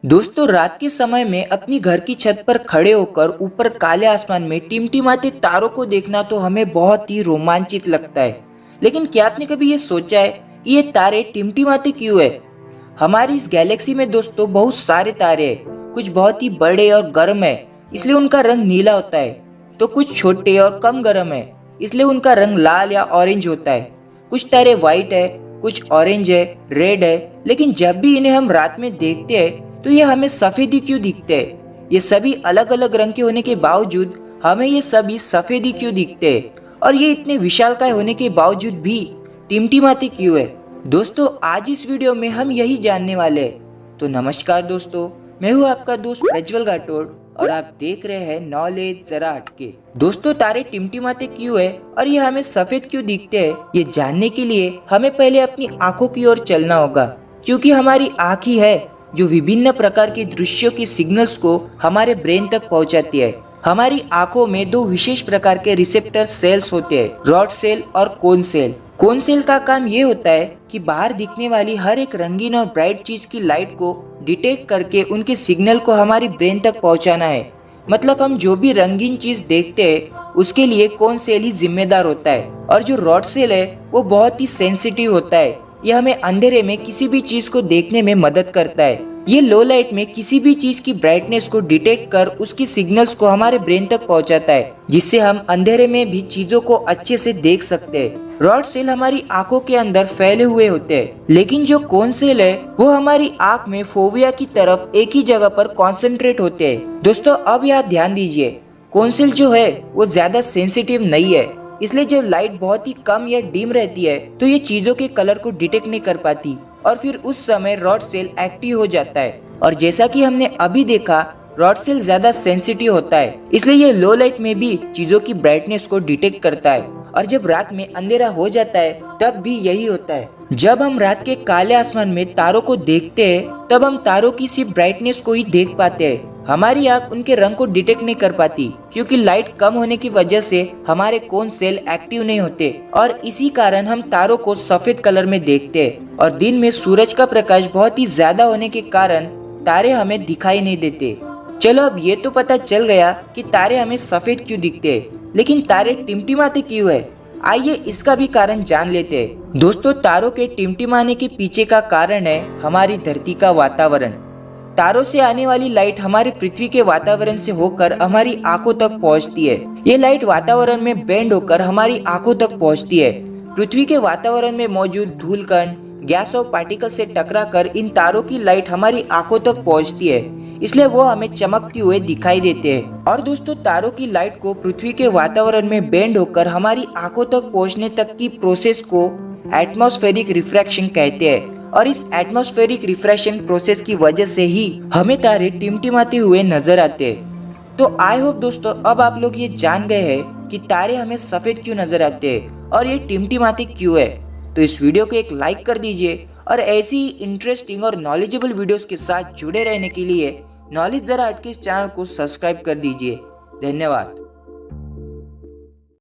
दोस्तों, रात के समय में अपनी घर की छत पर खड़े होकर ऊपर काले आसमान में टिमटिमाते तारों को देखना तो हमें बहुत ही रोमांचित लगता है। लेकिन क्या आपने कभी ये सोचा है कि ये तारे टिमटिमाते क्यों है? हमारी इस गैलेक्सी में दोस्तों बहुत सारे तारे हैं। कुछ बहुत ही बड़े और गर्म है, इसलिए उनका रंग नीला होता है। तो कुछ छोटे और कम गर्म है, इसलिए उनका रंग लाल या ऑरेंज होता है। कुछ तारे व्हाइट है, कुछ ऑरेंज है, रेड है। लेकिन जब भी इन्हें हम रात में देखते हैं तो ये हमें सफेद ही क्यों दिखते हैं? ये सभी अलग अलग रंग के होने के बावजूद हमें ये सभी सफेद ही क्यों दिखते हैं? और ये इतने विशालकाय होने के बावजूद भी टिमटिमाते क्यों है? दोस्तों, आज इस वीडियो में हम यही जानने वाले हैं। तो नमस्कार दोस्तों, मैं हूँ आपका दोस्त प्रज्वल गाठौड़ और आप देख रहे हैं नॉलेज जरा हटके। दोस्तों, तारे टिमटिमाते क्यों है और ये हमें सफेद क्यों दिखते हैं, ये जानने के लिए हमें पहले अपनी आंखों की ओर चलना होगा। क्योंकि हमारी आंख ही है जो विभिन्न प्रकार के दृश्यों के सिग्नल्स को हमारे ब्रेन तक पहुंचाती है। हमारी आंखों में दो विशेष प्रकार के रिसेप्टर सेल्स होते हैं, रॉड सेल और कोन सेल। कोन सेल का काम ये होता है कि बाहर दिखने वाली हर एक रंगीन और ब्राइट चीज की लाइट को डिटेक्ट करके उनके सिग्नल को हमारी ब्रेन तक पहुंचाना है। मतलब हम जो भी रंगीन चीज देखते हैं उसके लिए कोन सेल ही जिम्मेदार होता है। और जो रॉड सेल है वो बहुत ही सेंसिटिव होता है। यह हमें अंधेरे में किसी भी चीज को देखने में मदद करता है। ये लो लाइट में किसी भी चीज की ब्राइटनेस को डिटेक्ट कर उसकी सिग्नल्स को हमारे ब्रेन तक पहुंचाता है, जिससे हम अंधेरे में भी चीजों को अच्छे से देख सकते हैं। रॉड सेल हमारी आंखों के अंदर फैले हुए होते हैं, लेकिन जो कोन सेल है वो हमारी आंख में फोविया की तरफ एक ही जगह पर कॉन्सेंट्रेट होते हैं। दोस्तों, अब यहाँ ध्यान दीजिए, कोन सेल जो है वो ज्यादा सेंसिटिव नहीं है, इसलिए जब लाइट बहुत ही कम या डिम रहती है तो ये चीजों के कलर को डिटेक्ट नहीं कर पाती और फिर उस समय रॉड सेल एक्टिव हो जाता है। और जैसा कि हमने अभी देखा, रॉड सेल ज्यादा सेंसिटिव होता है, इसलिए ये लो लाइट में भी चीजों की ब्राइटनेस को डिटेक्ट करता है। और जब रात में अंधेरा हो जाता है तब भी यही होता है। जब हम रात के काले आसमान में तारों को देखते हैं तब हम तारों की सिर्फ ब्राइटनेस को ही देख पाते हैं। हमारी आंख उनके रंग को डिटेक्ट नहीं कर पाती, क्योंकि लाइट कम होने की वजह से हमारे कोन सेल एक्टिव नहीं होते और इसी कारण हम तारों को सफेद कलर में देखते हैं। और दिन में सूरज का प्रकाश बहुत ही ज्यादा होने के कारण तारे हमें दिखाई नहीं देते। चलो, अब ये तो पता चल गया कि तारे हमें सफेद क्यों दिखते हैं, लेकिन तारे टिमटिमाते क्यों है? आइए इसका भी कारण जान लेते हैं। दोस्तों, तारों के टिमटिमाने के पीछे का कारण है हमारी धरती का वातावरण। तारों से आने वाली लाइट हमारी पृथ्वी के वातावरण से होकर हमारी आंखों तक पहुंचती है। ये लाइट वातावरण में बेंड होकर हमारी आंखों तक पहुंचती है। पृथ्वी के वातावरण में मौजूद धूल कण, गैस और पार्टिकल से टकराकर इन तारों की लाइट हमारी आंखों तक पहुंचती है, इसलिए वो हमें चमकते हुए दिखाई देते हैं। और दोस्तों, तारों की लाइट को पृथ्वी के वातावरण में बेंड होकर हमारी आंखों तक पहुंचने तक की प्रोसेस को एटमॉस्फेरिक रिफ्रैक्शन कहते हैं। और इस एटमॉस्फेरिक रिफ्रैक्शन प्रोसेस की वजह से ही हमें तारे टिमटिमाते हुए नजर आते हैं। तो आई होप दोस्तों, अब आप लोग ये जान गए हैं कि तारे हमें सफेद क्यों नजर आते हैं और ये टिमटिमाते क्यों है। तो इस वीडियो को एक लाइक कर दीजिए और ऐसी ही इंटरेस्टिंग और नॉलेजेबल वीडियोस के साथ जुड़े रहने के लिए नॉलेज जरा हटके इस चैनल को सब्सक्राइब कर दीजिए। धन्यवाद।